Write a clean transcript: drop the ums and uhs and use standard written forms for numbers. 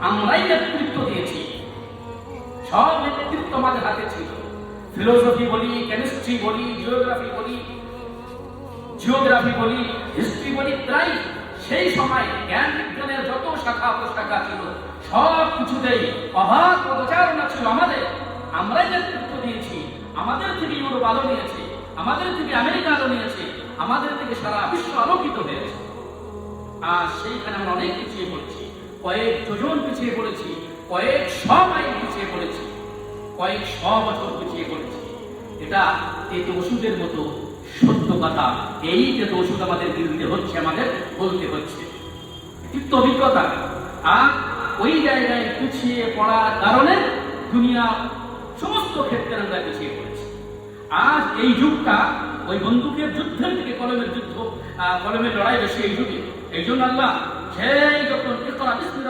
আমরাই নেতৃত্ব দিয়েছি। সব নেতৃত্ব আমাদের হাতে ছিল। ফিলোসফি বলি, কেমিস্ট্রি বলি, জিওগ্রাফি বলি, হিস্ট্রি বলি, প্রায় সেই সময় জ্ঞান বিজ্ঞানের যত শাখা প্রশাখা ছিল সব কিছুতেই অবাধ পদচারণা ছিল আমাদের। আমরাই নেতৃত্ব দিয়েছি। আমাদের থেকে ইউরোপ আলো নিয়েছে, আমাদের থেকে আমেরিকা আলো নিয়েছে, আমাদের থেকে সারা বিশ্ব আলোকিত হয়েছে। আর সেইখানে আমরা অনেক পিছিয়ে পড়েছি, কয়েক যোজন পিছিয়ে পড়েছি, কয়েক শ মাইল পিছিয়ে পড়েছি, কয়েক শ বছর পিছিয়ে পড়েছি। এটা তেতো ওষুধের মতো সত্য কথা। এই তেতো ওষুধ আমাদের গিলতে হচ্ছে, আমাদের বলতে হচ্ছে। তিক্ত অভিজ্ঞতা। আর ওই জায়গায় পিছিয়ে পড়ার কারণে দুনিয়া সমস্ত ক্ষেত্রে আমরা পিছিয়ে পড়েছি। আজ এই যুগটা ওই বন্দুকের যুদ্ধের থেকে কলমের যুদ্ধ, কলমের লড়াই বেশি এই যুগে। এই জন্য আল্লাহ সেই যখন ইকরা বিসমি